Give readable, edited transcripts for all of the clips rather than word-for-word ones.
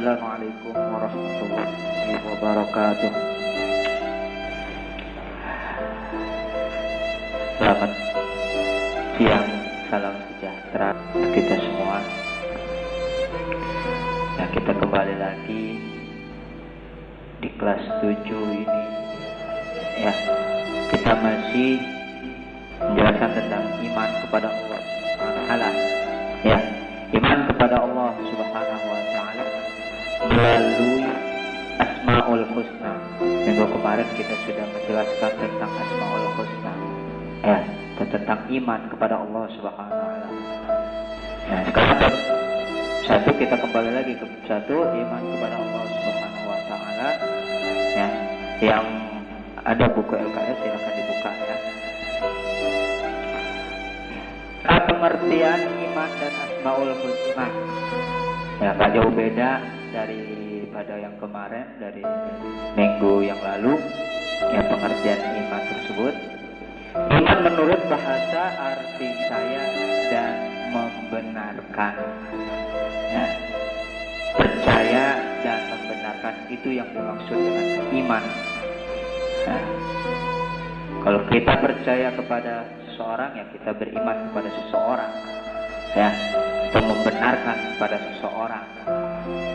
Assalamualaikum warahmatullahi wabarakatuh. Selamat siang, salam sejahtera kita semua. Nah, kita kembali lagi di kelas 7 ini. Ya, kita masih menjelaskan tentang iman kepada Allah Subhanahu wa taala. Ya, iman kepada Allah Subhanahu wa taala melalui Asmaul Husna. Minggu kemarin kita sudah menjelaskan tentang Asmaul Husna. Ya, tentang iman kepada Allah Subhanahu wa taala. Nah, sekarang satu kita kembali lagi ke satu, iman kepada Allah Subhanahu wa taala. Ya, yang ada buku LKS silakan dibuka ya. Pengertian iman dan Asmaul Husna. Ya, gak jauh beda daripada yang kemarin, dari minggu yang lalu. Ya, pengertian iman tersebut. Iman menurut bahasa arti percaya dan membenarkan. Ya, percaya dan membenarkan itu yang dimaksud dengan iman. Nah, kalau kita percaya kepada seseorang, ya kita beriman kepada seseorang, ya, atau membenarkan kepada seseorang.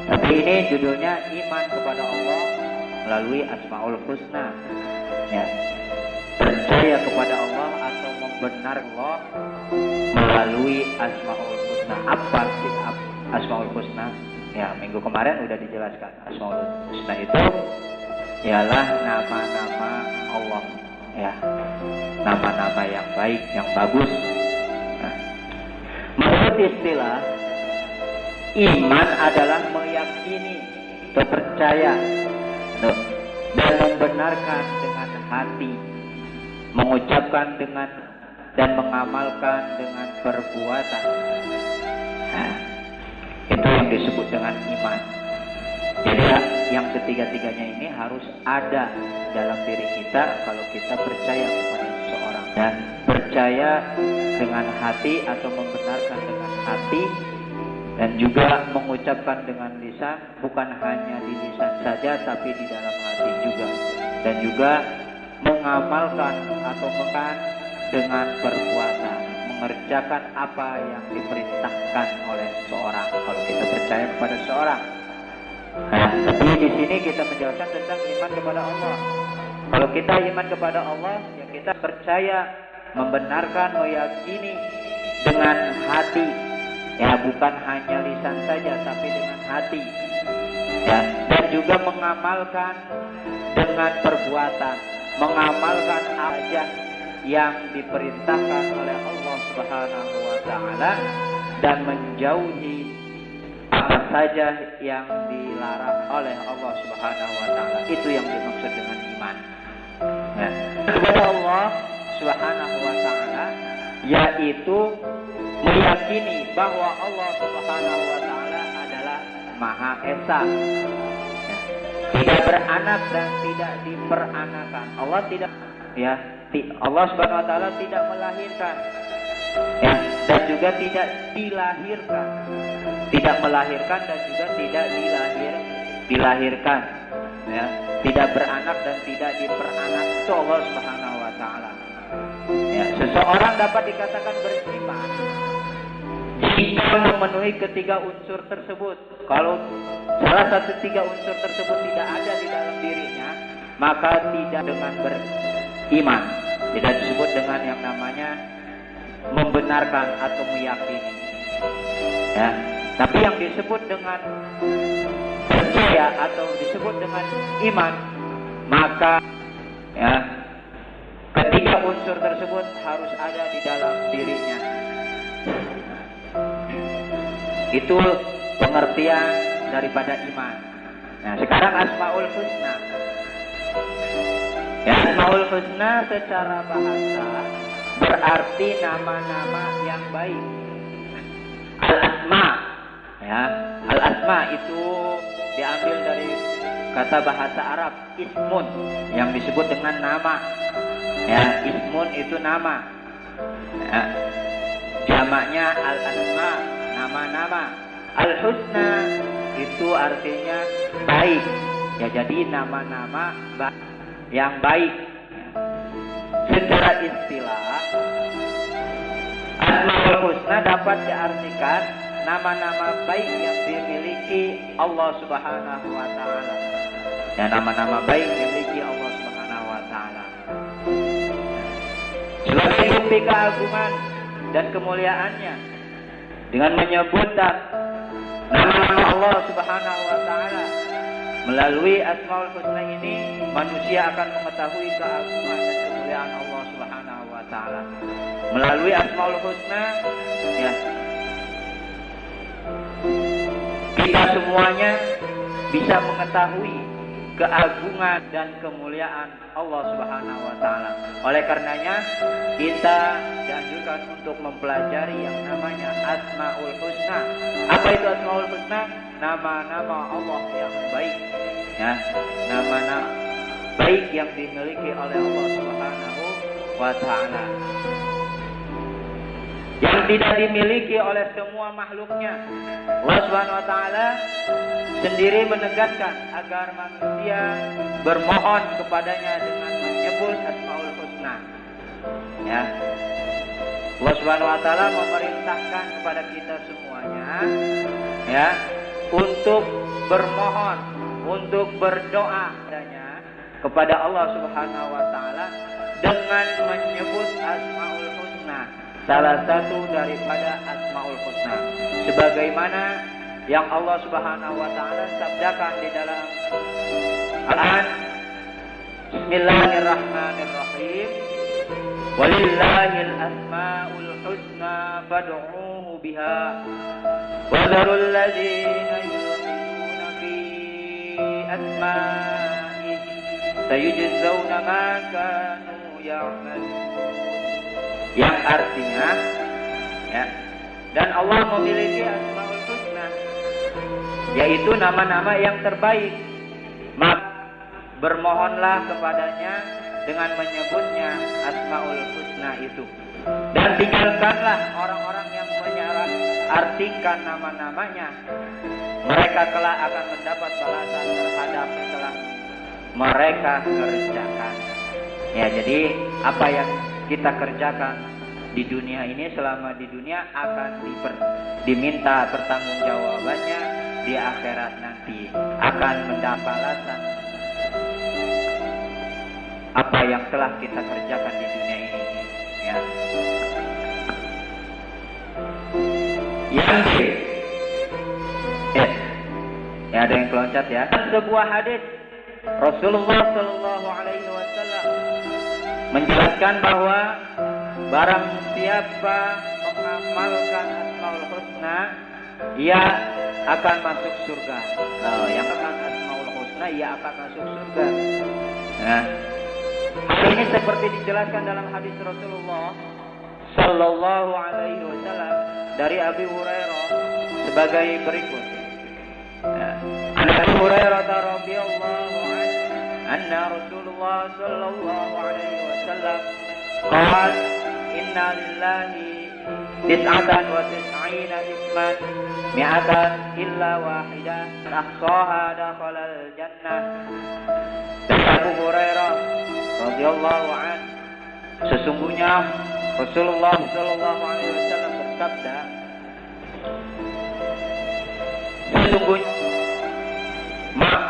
Tapi ini judulnya iman kepada Allah melalui Asmaul Husna. Ya, percaya kepada Allah atau membenar Allah melalui Asmaul Husna. Apa sih Asmaul Husna? Ya, minggu kemarin udah dijelaskan. Asmaul Husna itu ialah nama-nama Allah, ya, nama-nama yang baik, yang bagus. Nah, menurut istilah, iman adalah meyakini atau percaya dan membenarkan dengan hati, mengucapkan dengan dan mengamalkan dengan perbuatan. Nah, itu yang disebut dengan iman. Jadi yang ketiga-tiganya ini harus ada dalam diri kita kalau kita percaya kepada seseorang. Dan percaya dengan hati atau membenarkan dengan hati, dan juga mengucapkan dengan lisan, bukan hanya di lisan saja tapi di dalam hati juga. Dan juga mengamalkan atau mengamalkan dengan perbuatan, mengerjakan apa yang diperintahkan oleh seseorang kalau kita percaya kepada seseorang. Nah, tapi di sini kita menjelaskan tentang iman kepada Allah. Kalau kita iman kepada Allah, ya kita percaya, membenarkan, meyakini dengan hati. Ya, bukan hanya lisan saja tapi dengan hati. Ya, dan juga mengamalkan dengan perbuatan, mengamalkan apa saja yang diperintahkan oleh Allah Subhanahu wa taala dan menjauhi apa saja yang dilarang oleh Allah Subhanahu wa taala. Itu yang dimaksud dengan iman. Ya, kepada Allah Subhanahu wa taala yaitu meyakini bahwa Allah Subhanahu wa taala adalah Maha Esa. Ya, tidak beranak dan tidak diperanakan. Allah tidak, ya, Allah Subhanahu wa taala tidak melahirkan. Ya, dan juga tidak dilahirkan. Tidak melahirkan dan juga tidak dilahirkan. Ya, tidak beranak dan tidak diperanak. Itu Allah Subhanahu wa taala. Ya, seseorang dapat dikatakan beriman jika memenuhi ketiga unsur tersebut. Kalau salah satu tiga unsur tersebut tidak ada di dalam dirinya, maka tidak dengan beriman. Tidak disebut dengan yang namanya membenarkan atau meyakini. Ya, tapi yang disebut dengan percaya atau disebut dengan iman, maka ya ketiga unsur tersebut harus ada di dalam dirinya. Itu pengertian daripada iman. Nah, sekarang Asmaul Husna. Ya, Asmaul Husna secara bahasa berarti nama-nama yang baik. Al-Asma, ya, Al-Asma itu diambil dari kata bahasa Arab ismun yang disebut dengan nama. Ya, ismun itu nama. Ya, jamaknya Al-Asma, nama-nama. Al-Husna itu artinya baik. Ya, jadi nama-nama yang baik. Secara istilah, Asmaul Husna dapat diartikan nama-nama baik yang dimiliki Allah Subhanahu wa taala. Ya, nama-nama baik yang dimiliki Allah Subhanahu wa taala. Sebagai bukti keagungan dan kemuliaannya, dengan menyebut nama-nama Allah Subhanahu wa taala melalui Asmaul Husna ini, manusia akan mengetahui keagungan dan kemuliaan Allah Subhanahu wa taala. Melalui Asmaul Husna, ya, kita semuanya bisa mengetahui keagungan dan kemuliaan Allah Subhanahu wa taala. Oleh karenanya, kita dianjurkan untuk mempelajari yang namanya Asmaul Husna. Apa itu Asmaul Husna? Nama-nama Allah yang baik. Ya, nama-nama baik yang dimiliki oleh Allah Subhanahu wa taala, yang tidak dimiliki oleh semua makhluknya. Allah Subhanahu wa taala sendiri menegaskan agar manusia bermohon kepadanya dengan menyebut Asmaul Husna. Ya. Allah Subhanahu wa taala memerintahkan kepada kita semuanya, ya, untuk bermohon, untuk berdoa kepada Allah Subhanahu wa taala dengan menyebut Asmaul Husna, salah satu daripada Asmaul Husna, sebagaimana yang Allah Subhanahu wa taala sabdakan di dalam Al-Quran. Bismillahirrahmanirrahim. Walillahil asmaul husna fad'uuhu biha wa dharul ladzina yulhiduna fi asma'ihi sayujzauna ma kanu ya'malun. Yang artinya, ya, dan Allah memiliki Asmaul Husna, yaitu nama-nama yang terbaik. Maka bermohonlah kepadanya dengan menyebutnya Asmaul Husna itu, dan tinggalkanlah orang-orang yang menyalahartikan nama-namanya. Mereka kelak akan mendapat balasan terhadap yang telah mereka kerjakan. Ya, jadi apa yang kita kerjakan di dunia ini, selama di dunia, akan diminta pertanggungjawabannya di akhirat nanti, akan mendapat balasan apa yang telah kita kerjakan di dunia ini. Ya. Yang ya, ada yang keloncat ya. Sebuah hadis Rasulullah Shallallahu Alaihi Wasallam menjelaskan bahwa barang siapa mengamalkan Asmaul Husna, ia akan masuk surga. Yang akan Asmaul Husna, ia akan masuk surga. Nah, hal ini seperti dijelaskan dalam hadis Rasulullah Shallallahu Alaihi Wasallam dari Abi Hurairah sebagai berikut. Abi Hurairah radhiyallahu anhu anna Rasulullah Shallallahu Alaihi Wasallam qala inna lillahi tis'atan wa tis'ina isman mi'atan illa wahidah ahsaha dakhalal jannah. Dari Abu Hurairah radhiyallahu anhu, sesungguhnya Rasulullah Shallallahu Alaihi Wasallam bersabda, sesungguhnya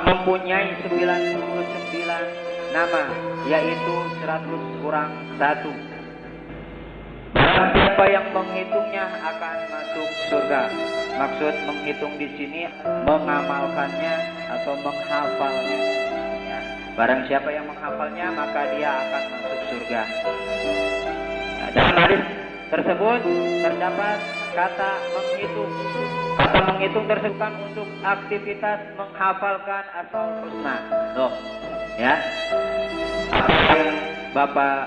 mempunyai 99 nama, yaitu 100 kurang 1. Barang siapa yang menghitungnya akan masuk surga. Maksud menghitung di sini mengamalkannya atau menghafalnya. Ya. Barang siapa yang menghafalnya, maka dia akan masuk surga. Nah, dalam hadis tersebut terdapat kata menghitung. Kata menghitung tersebut untuk aktivitas menghafalkan Asmaul Husna. Loh, ya. Apa yang Bapak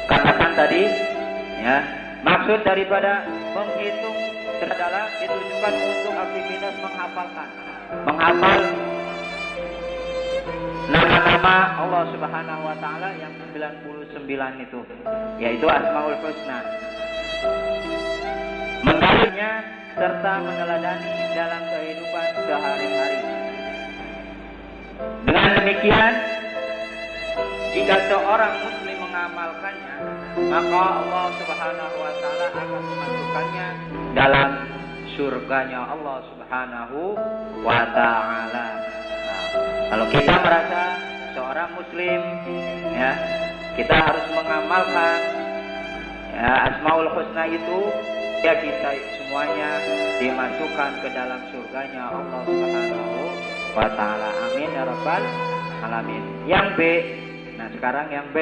katakan tadi, ya. Maksud daripada menghitung adalah ditujukan untuk aktivitas menghafalkan. Menghafal nama-nama Allah Subhanahu wa taala yang 99 itu, yaitu Asmaul Husna. Menggalinya serta meneladani dalam kehidupan sehari-hari. Dengan demikian, jika seorang muslim mengamalkannya, maka Allah Subhanahu wa taala akan memasukkannya dalam surganya Allah Subhanahu wa taala. Nah, kalau kita merasa seorang muslim, ya, kita harus mengamalkan ya, Asmaul Husna itu, ya kita semuanya dimasukkan ke dalam surganya Allah Subhanahu wa taala. Amin ya rabbal alamin. Yang B, nah sekarang yang B,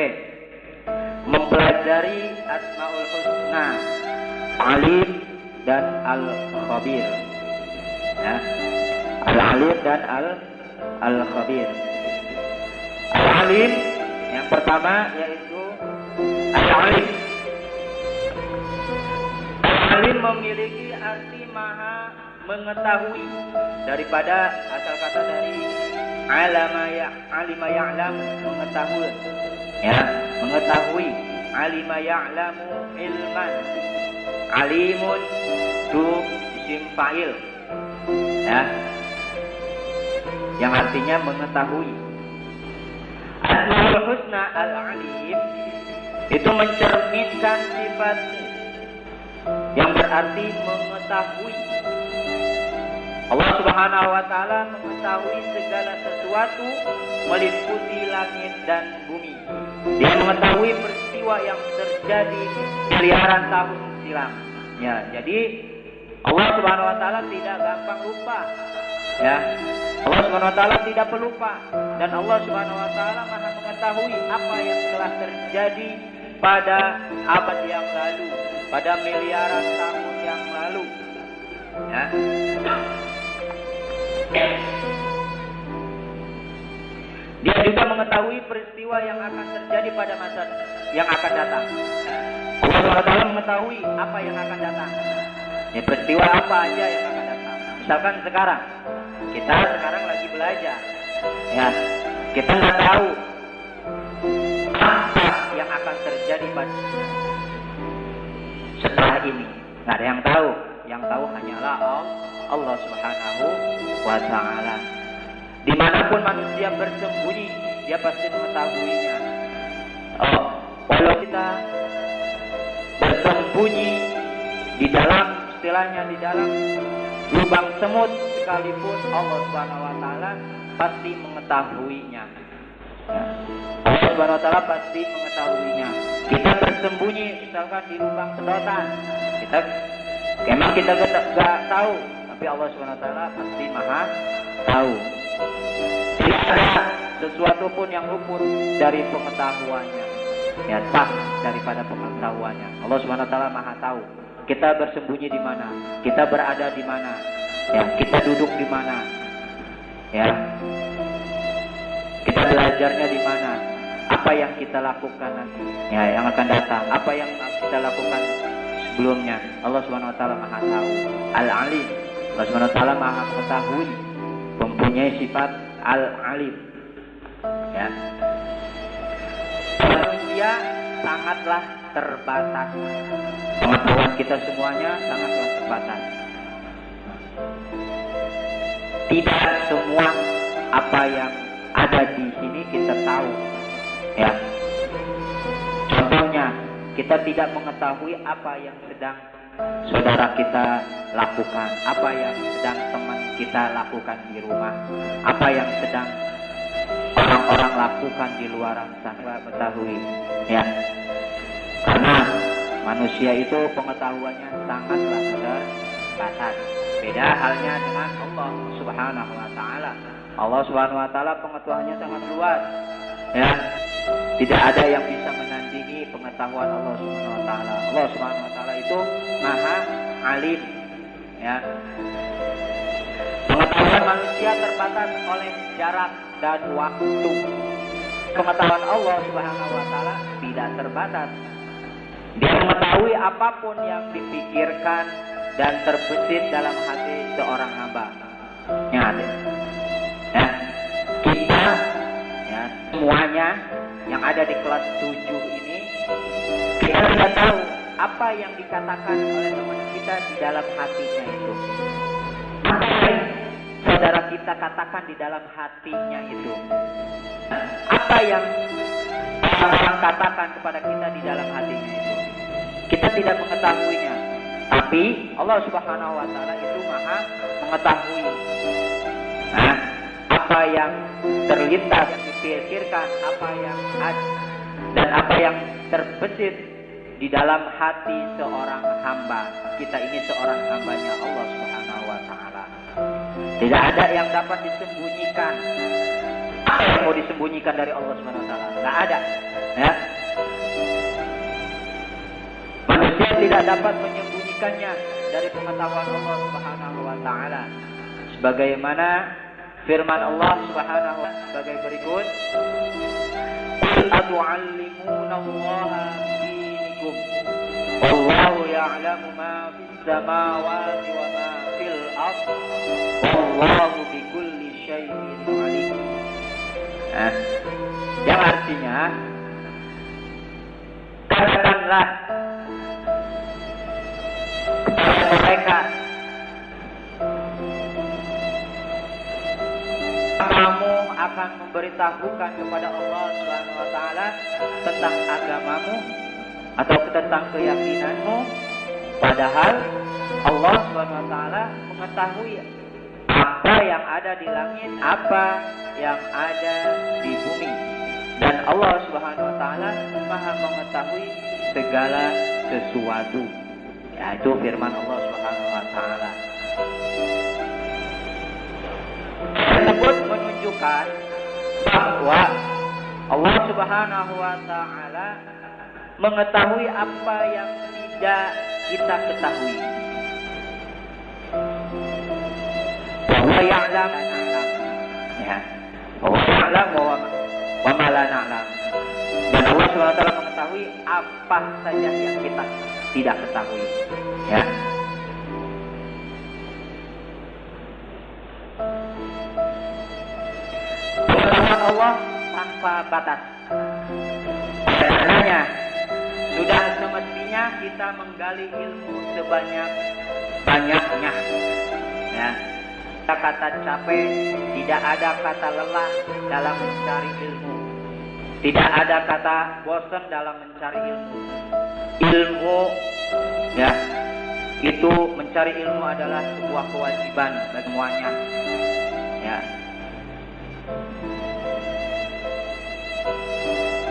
mempelajari Asmaul Husna, Alim dan Al-Khabir. Ya. Al-Alim dan Al-Khabir. Al-Alim yang pertama yaitu Al-Alim. Al-Alim memiliki arti maha mengetahui, daripada asal kata dari alima ya'lam, mengetahui, ya, mengetahui. Alima ya'lamu ilman, alimun itu isim fa'il, ya, yang artinya mengetahui. Asmaul Husna Al-Alim itu mencerminkan sifat yang berarti mengetahui. Allah Subhanahu wa taala mengetahui segala sesuatu meliputi langit dan bumi. Dia mengetahui peristiwa yang terjadi miliaran tahun silam. Ya, jadi Allah Subhanahu wa taala tidak gampang lupa. Ya. Allah Subhanahu wa taala tidak pelupa, dan Allah Subhanahu wa taala Maha mengetahui apa yang telah terjadi pada abad yang lalu, pada miliaran tahun yang lalu. Ya. Dia juga mengetahui peristiwa yang akan terjadi pada masa yang akan datang. Allah SWT mengetahui apa yang akan datang. Ya, peristiwa apa aja yang akan datang. Misalkan sekarang, kita sekarang lagi belajar. Ya, kita nggak tahu apa yang akan terjadi pada setelah ini. Nggak ada yang tahu. Yang tahu hanyalah Allah Subhanahu wa ta'ala. Dimanapun manusia bersembunyi, dia pasti mengetahuinya. Walau kita bersembunyi di dalam, istilahnya di dalam lubang semut sekalipun, Allah Subhanahu wa ta'ala pasti mengetahuinya. Allah Subhanahu wa ta'ala pasti mengetahuinya. Kita bersembunyi misalkan di lubang sedotan, memang kita nggak tahu, tapi Allah Subhanahu wa ta'ala pasti maha tahu. Tidak ada sesuatu pun yang luput dari pengetahuannya, ya, tak daripada pengetahuannya. Allah Subhanahu wa ta'ala maha tahu. Kita bersembunyi di mana, kita berada di mana, ya, kita duduk di mana, ya, kita belajarnya di mana, apa yang kita lakukan nanti, ya, yang akan datang, apa yang kita lakukan sebelumnya. Allah Subhanahu wa ta'ala maha tahu. Al-Alim, Allah Subhanahu wa ta'ala maha mengetahui, mempunyai sifat Al-Alim. Ya. Manusia sangatlah terbatas. Pengetahuan kita semuanya sangatlah terbatas. Tidak semua apa yang ada di sini kita tahu. Ya. Contohnya, kita tidak mengetahui apa yang sedang saudara kita lakukan, apa yang sedang teman kita lakukan di rumah, apa yang sedang orang-orang lakukan di luar sana, mengetahui, ya. Karena manusia itu pengetahuannya sangatlah terbatas. Beda halnya dengan Allah Subhanahu wa ta'ala. Allah Subhanahu wa ta'ala pengetahuannya sangat luas, ya. Tidak ada yang bisa menandingi pengetahuan Allah Subhanahu wa ta'ala. Allah Subhanahu wa ta'ala itu maha alim, ya. Pengetahuan manusia terbatas oleh jarak dan waktu. Pengetahuan Allah Subhanahu wa ta'ala tidak terbatas. Dia mengetahui apapun yang dipikirkan dan terbesit dalam hati seorang hamba. Ya, kita, ya, semuanya yang ada di kelas 7 ini, kita tidak tahu apa yang dikatakan oleh teman kita di dalam hatinya itu. Apa yang saudara kita katakan di dalam hatinya itu. Apa yang orang katakan kepada kita di dalam hatinya itu. Kita tidak mengetahuinya. Tapi Allah Subhanahu wa taala itu Maha mengetahui. Nah, apa yang terlintas, yang dipikirkan, apa yang ada dan apa yang terbesit di dalam hati seorang hamba. Kita ini seorang hambanya Allah Subhanahu wa taala. Tidak ada yang dapat disembunyikan. Apa yang mau disembunyikan dari Allah Subhanahu wa taala? Tidak ada. Ya. Manusia tidak dapat menyembunyikannya dari pengetahuan Allah Subhanahu wa taala. Sebagaimana firman Allah Subhanahu wa taala sebagai berikut. Atu'allimuna Allaha bidinikum. Wallahu ya'lamu ma fis samawati wa ma fil ardh. Wallahu bikulli syai'in alim. Yang artinya katakanlah kepada mereka, kamu akan memberitahukan kepada Allah Subhanahu wa taala tentang agamamu atau tentang keyakinanmu, padahal Allah Subhanahu wa taala mengetahui apa yang ada di langit, apa yang ada di bumi. Dan Allah Subhanahu wa taala Maha mengetahui segala sesuatu. Ya, itu firman Allah Subhanahu wa taala. Tersebut menunjukkan bahwa Allah Subhanahu wa taala mengetahui apa yang tidak kita ketahui. Wa ya'lam, ya. Wa ya'lam wa ma la na'lam. Dan Allah Subhanahu wa taala mengetahui apa saja yang kita tidak ketahui. Ya. Pengetahuan Allah tanpa batas. Karenanya sudah semestinya kita menggali ilmu sebanyak-banyaknya. Ya. Kata capek, tidak ada kata lelah dalam mencari ilmu. Tidak ada kata bosan dalam mencari ilmu. Ilmu, ya, itu mencari ilmu adalah sebuah kewajiban bagi semuanya. Ya.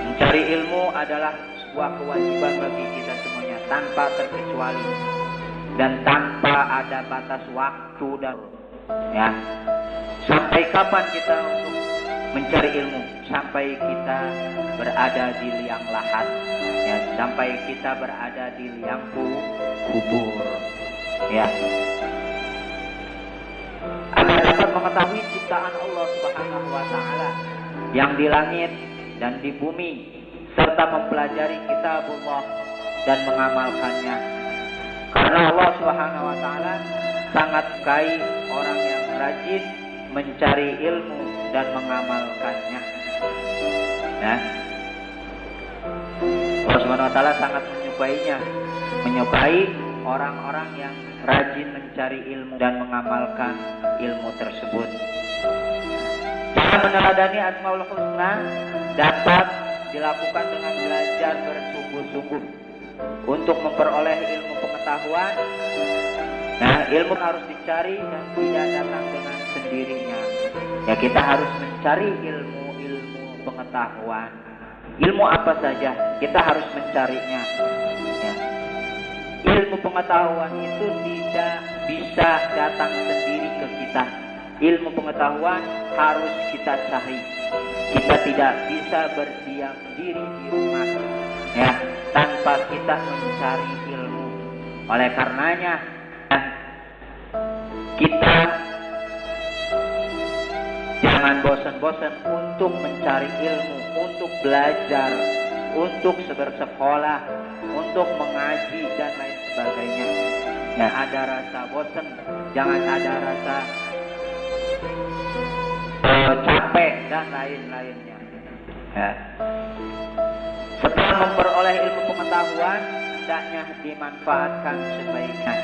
Mencari ilmu adalah sebuah kewajiban bagi kita semuanya tanpa terkecuali dan tanpa ada batas waktu dan ya. Sampai kapan kita untuk mencari ilmu? Sampai kita berada di liang lahat, ya, sampai kita berada di liang kubur, ya. Agar dapat mengetahui ciptaan Allah Subhanahu wa taala yang di langit dan di bumi, serta mempelajari kitabullah dan mengamalkannya. Karena Allah Subhanahu wa taala sangat sukai orang yang rajin mencari ilmu dan mengamalkannya. Ya. Allah Subhanahu wa taala sangat menyukai orang-orang yang rajin mencari ilmu dan mengamalkan ilmu tersebut. Cara meneladani Asmaul Husna dapat dilakukan dengan belajar bersungguh-sungguh untuk memperoleh ilmu pengetahuan. Nah, ilmu harus dicari dan tidak datang dengan sendirinya. Ya, kita harus mencari ilmu pengetahuan. Ilmu apa saja, kita harus mencarinya. Ya. Ilmu pengetahuan itu tidak bisa datang sendiri ke kita. Ilmu pengetahuan harus kita cari. Kita tidak bisa berdiam diri di rumah, ya, tanpa kita mencari ilmu. Oleh karenanya, kita jangan bosan-bosan untuk mencari ilmu, untuk belajar, untuk bersekolah, untuk mengaji dan lain sebagainya. Ya, ada rasa bosan, jangan ada rasa capek dan lain-lainnya. Ya. Setelah memperoleh ilmu pengetahuan, hendaknya dimanfaatkan sebaiknya.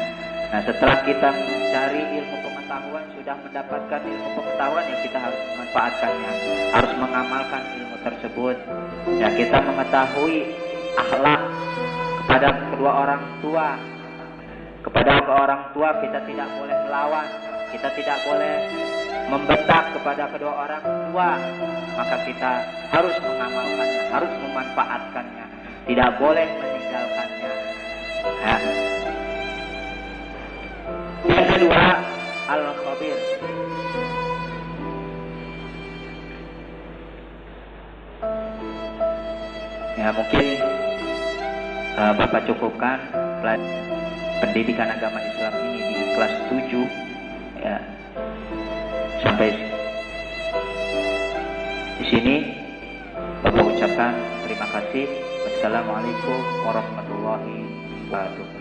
Nah, setelah kita mencari ilmu pengetahuan, sudah mendapatkan ilmu pengetahuan, ya kita harus memanfaatkannya, harus mengamalkan ilmu tersebut. Ya, kita mengetahui akhlak kepada kedua orang tua. Kepada orang tua kita tidak boleh melawan, kita tidak boleh membentak kepada kedua orang tua, maka kita harus mengamalkannya, harus memanfaatkannya, tidak boleh meninggalkannya. Nah, yang kedua, al-khabir. Ya, mungkin Bapak cukupkan pendidikan agama Islam ini di kelas 7 ya. Sampai di sini Bapak ucapkan terima kasih. Wassalamualaikum warahmatullahi wabarakatuh.